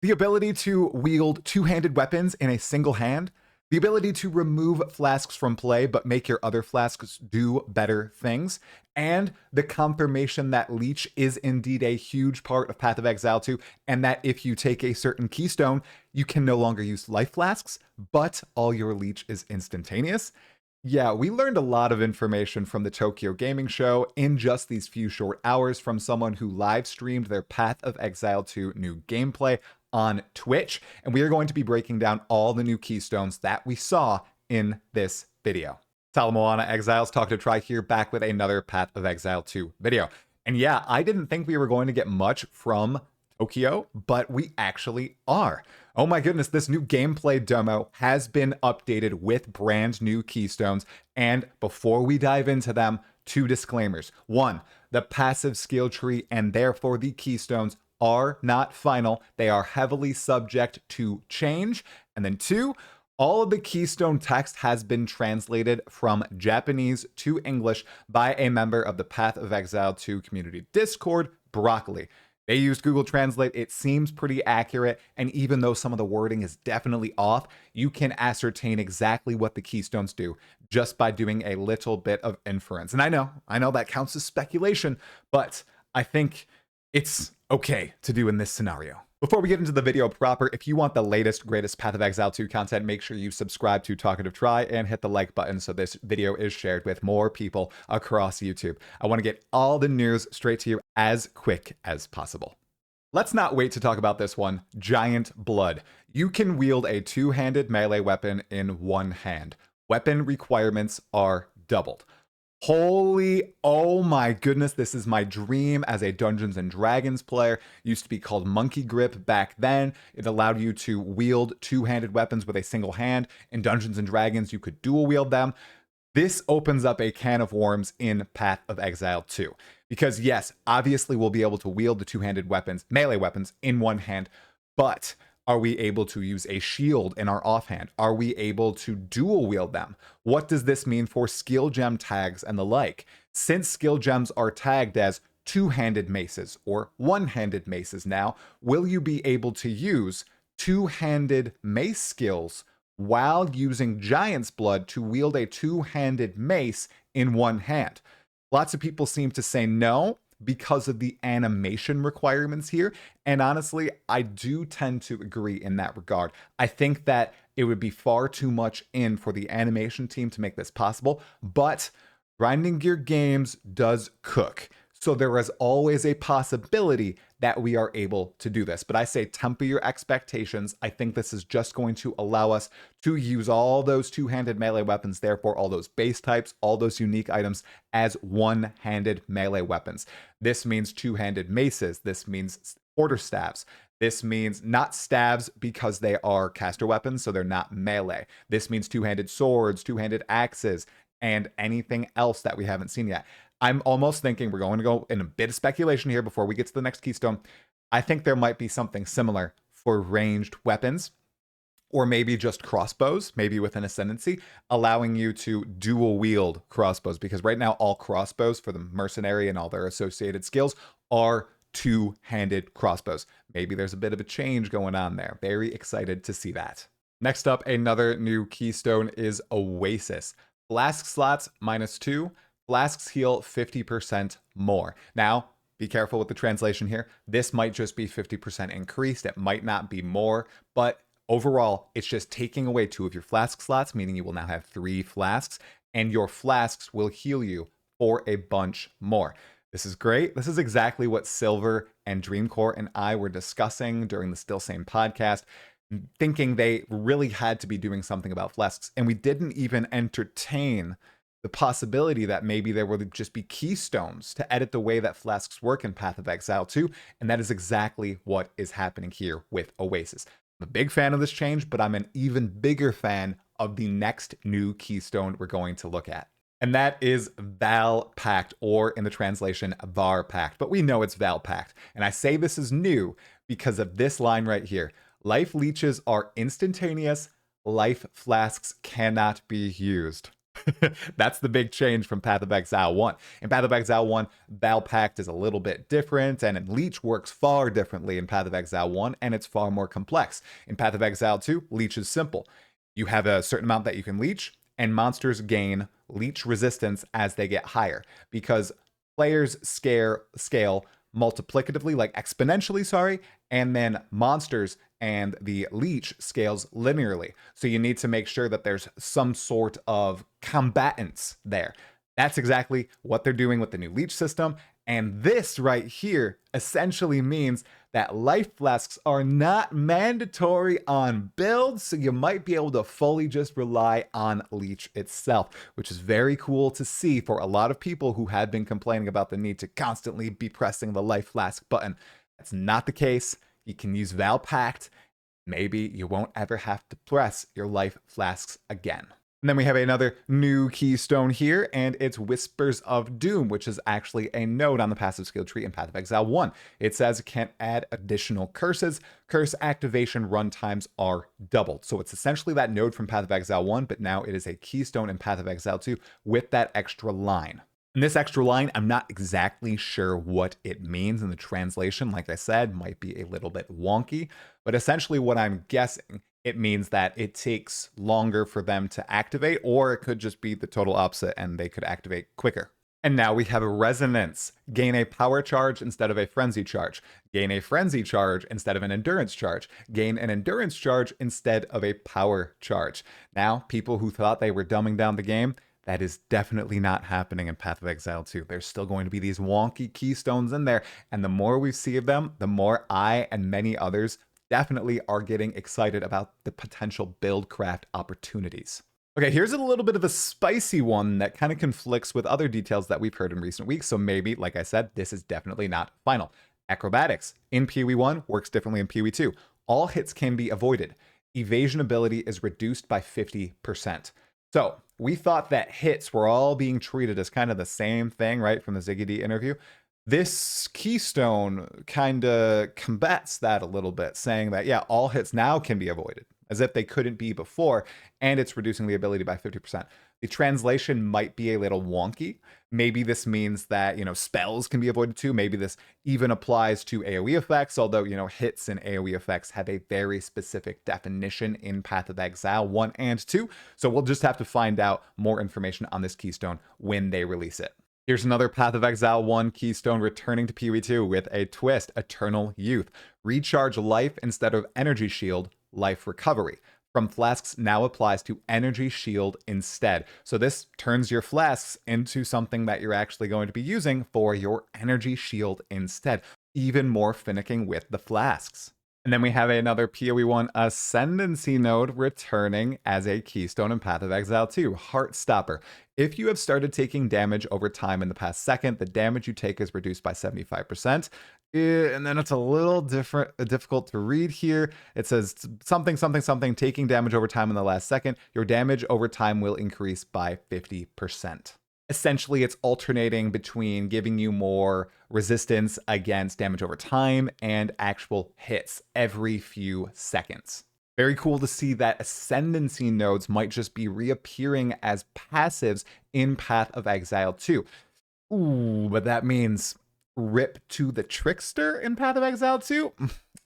the ability to wield two-handed weapons in a single hand, the ability to remove flasks from play but make your other flasks do better things, and the confirmation that Leech is indeed a huge part of Path of Exile 2, and that if you take a certain keystone, you can no longer use life flasks, but all your Leech is instantaneous. Yeah, we learned a lot of information from the Tokyo Gaming Show in just these few short hours from someone who live streamed their Path of Exile 2 new gameplay on Twitch, and we are going to be breaking down all the new keystones that we saw in this video. Talamoana Exiles Talkative Try here, back with another Path of Exile 2 video. And yeah, I didn't think we were going to get much from Tokyo, but we actually are. Oh my goodness, this new gameplay demo has been updated with brand new keystones. And before we dive into them, two disclaimers. One, the passive skill tree and therefore the keystones are not final. They are heavily subject to change. And then two, all of the keystone text has been translated from Japanese to English by a member of the Path of Exile 2 community Discord, Broccoli. They used Google Translate. It seems pretty accurate, and even though some of the wording is definitely off, you can ascertain exactly what the keystones do just by doing a little bit of inference. And I know that counts as speculation, but I think it's okay to do in this scenario. Before we get into the video proper, if you want the latest, greatest Path of Exile 2 content, make sure you subscribe to Talkative Try and hit the like button so this video is shared with more people across YouTube. I want to get all the news straight to you as quick as possible. Let's not wait to talk about this one, Giant Blood. You can wield a two-handed melee weapon in one hand. Weapon requirements are doubled. Holy, oh my goodness, this is my dream as a Dungeons & Dragons player. It used to be called Monkey Grip back then. It allowed you to wield two-handed weapons with a single hand. In Dungeons & Dragons, you could dual wield them. This opens up a can of worms in Path of Exile 2. Because yes, obviously we'll be able to wield the two-handed weapons, melee weapons, in one hand, but are we able to use a shield in our offhand? Are we able to dual wield them? What does this mean for skill gem tags and the like? Since skill gems are tagged as two-handed maces or one-handed maces now, will you be able to use two-handed mace skills while using Giant's Blood to wield a two-handed mace in one hand? Lots of people seem to say no, because of the animation requirements here. And honestly, I do tend to agree in that regard. I think that it would be far too much in for the animation team to make this possible, but Grinding Gear Games does cook. So there is always a possibility that we are able to do this. But I say temper your expectations. I think this is just going to allow us to use all those two-handed melee weapons, therefore all those base types, all those unique items as one-handed melee weapons. This means two-handed maces. This means quarterstaffs. This means not staves because they are caster weapons, so they're not melee. This means two-handed swords, two-handed axes, and anything else that we haven't seen yet. I'm almost thinking we're going to go in a bit of speculation here before we get to the next keystone. I think there might be something similar for ranged weapons, or maybe just crossbows, maybe with an ascendancy, allowing you to dual wield crossbows, because right now all crossbows for the mercenary and all their associated skills are two-handed crossbows. Maybe there's a bit of a change going on there. Very excited to see that. Next up, another new keystone is Oasis. Flask slots -2. Flasks heal 50% more. Now, be careful with the translation here. This might just be 50% increased. It might not be more, but overall, it's just taking away 2 of your flask slots, meaning you will now have 3 flasks, and your flasks will heal you for a bunch more. This is great. This is exactly what Silver and Dreamcore and I were discussing during the Still Same podcast, thinking they really had to be doing something about flasks, and we didn't even entertain the possibility that maybe there would just be keystones to edit the way that flasks work in Path of Exile 2, and that is exactly what is happening here with Oasis. I'm a big fan of this change, but I'm an even bigger fan of the next new keystone we're going to look at. And that is Vaal Pact, or in the translation, Vaal Pact. But we know it's Vaal Pact. And I say this is new because of this line right here. Life leeches are instantaneous. Life flasks cannot be used. That's the big change from Path of Exile 1. In Path of Exile 1, Vaal Pact is a little bit different, and in Leech works far differently in Path of Exile 1, and it's far more complex. In Path of Exile 2, Leech is simple. You have a certain amount that you can leech, and monsters gain leech resistance as they get higher, because players scale multiplicatively, like exponentially, sorry, and then monsters and the leech scales linearly. So you need to make sure that there's some sort of combatants there. That's exactly what they're doing with the new leech system. And this right here essentially means that life flasks are not mandatory on builds, so you might be able to fully just rely on leech itself, which is very cool to see for a lot of people who had been complaining about the need to constantly be pressing the life flask button. That's not the case. You can use Vaal Pact. Maybe you won't ever have to press your life flasks again. And then we have another new keystone here, and it's Whispers of Doom, which is actually a node on the passive skill tree in Path of Exile 1. It says it can't add additional curses. Curse activation runtimes are doubled. So it's essentially that node from Path of Exile 1, but now it is a keystone in Path of Exile 2 with that extra line. And this extra line, I'm not exactly sure what it means in the translation. Like I said, might be a little bit wonky, but essentially what I'm guessing, it means that it takes longer for them to activate, or it could just be the total opposite and they could activate quicker. And now we have a resonance. Gain a power charge instead of a frenzy charge. Gain a frenzy charge instead of an endurance charge. Gain an endurance charge instead of a power charge. Now, people who thought they were dumbing down the game, that is definitely not happening in Path of Exile 2. There's still going to be these wonky keystones in there, and the more we see of them, the more I and many others definitely are getting excited about the potential build craft opportunities. Okay, here's a little bit of a spicy one that kind of conflicts with other details that we've heard in recent weeks, so maybe, like I said, this is definitely not final. Acrobatics in PoE 1 works differently in PoE 2. All hits can be avoided. Evasion ability is reduced by 50%. So we thought that hits were all being treated as kind of the same thing, right, from the Ziggy D interview. This keystone kind of combats that a little bit, saying that, yeah, all hits now can be avoided, as if they couldn't be before, and it's reducing the ability by 50%. The translation might be a little wonky. Maybe this means that, spells can be avoided too. Maybe this even applies to AoE effects, although, hits and AoE effects have a very specific definition in Path of Exile 1 and 2. So we'll just have to find out more information on this keystone when they release it. Here's another Path of Exile 1 keystone returning to PoE 2 with a twist: Eternal Youth. Recharge life instead of energy shield, life recovery. From flasks now applies to energy shield instead. So this turns your flasks into something that you're actually going to be using for your energy shield instead. Even more finicking with the flasks. And then we have another PoE 1 Ascendancy node returning as a keystone in Path of Exile 2, Heartstopper. If you have started taking damage over time in the past second, the damage you take is reduced by 75%. And then it's a little difficult to read here. It says something, taking damage over time in the last second. Your damage over time will increase by 50%. Essentially, it's alternating between giving you more resistance against damage over time and actual hits every few seconds. Very cool to see that Ascendancy nodes might just be reappearing as passives in Path of Exile 2. Ooh, but that means rip to the Trickster in Path of Exile 2?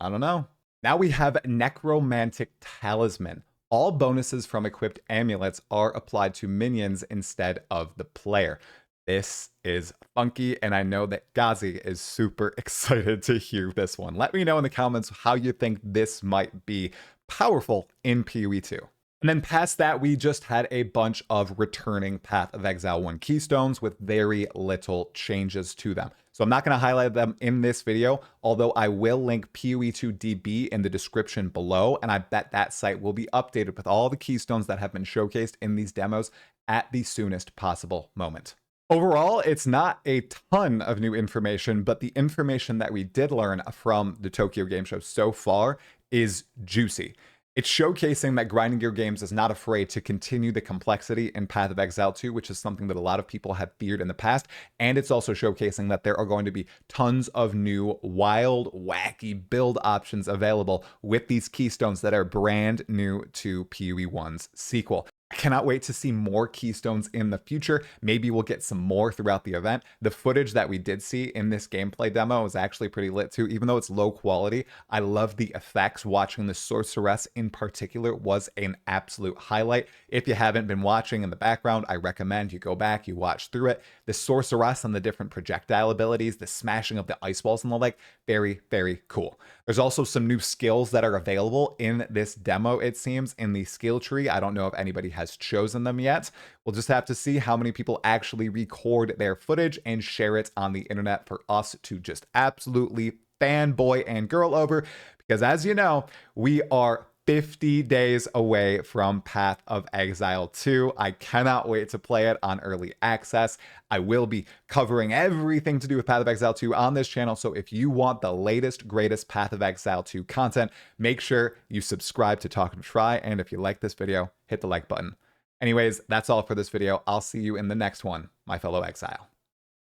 I don't know. Now we have Necromantic Talisman. All bonuses from equipped amulets are applied to minions instead of the player. This is funky, and I know that Ghazi is super excited to hear this one. Let me know in the comments how you think this might be powerful in PoE 2. And then past that, we just had a bunch of returning Path of Exile 1 keystones with very little changes to them. So I'm not going to highlight them in this video, although I will link PoE2DB in the description below, and I bet that site will be updated with all the keystones that have been showcased in these demos at the soonest possible moment. Overall, it's not a ton of new information, but the information that we did learn from the Tokyo Game Show so far is juicy. It's showcasing that Grinding Gear Games is not afraid to continue the complexity in Path of Exile 2, which is something that a lot of people have feared in the past. And it's also showcasing that there are going to be tons of new, wild, wacky build options available with these keystones that are brand new to PoE 1's sequel. I cannot wait to see more Keystones in the future. Maybe we'll get some more throughout the event. The footage that we did see in this gameplay demo was actually pretty lit too. Even though it's low quality, I love the effects. Watching the sorceress in particular was an absolute highlight. If you haven't been watching in the background, I recommend you go back, you watch through it. The sorceress and the different projectile abilities, the smashing of the ice balls and the like, very, very cool. There's also some new skills that are available in this demo, it seems, in the skill tree. I don't know if anybody has chosen them yet. We'll just have to see how many people actually record their footage and share it on the internet for us to just absolutely fanboy and girl over. Because as you know, we are 50 days away from Path of Exile 2. I cannot wait to play it on early access. I will be covering everything to do with Path of Exile 2 on this channel, so if you want the latest, greatest Path of Exile 2 content, make sure you subscribe to Talkative Try, and if you like this video, hit the like button. Anyways, that's all for this video. I'll see you in the next one, my fellow exile.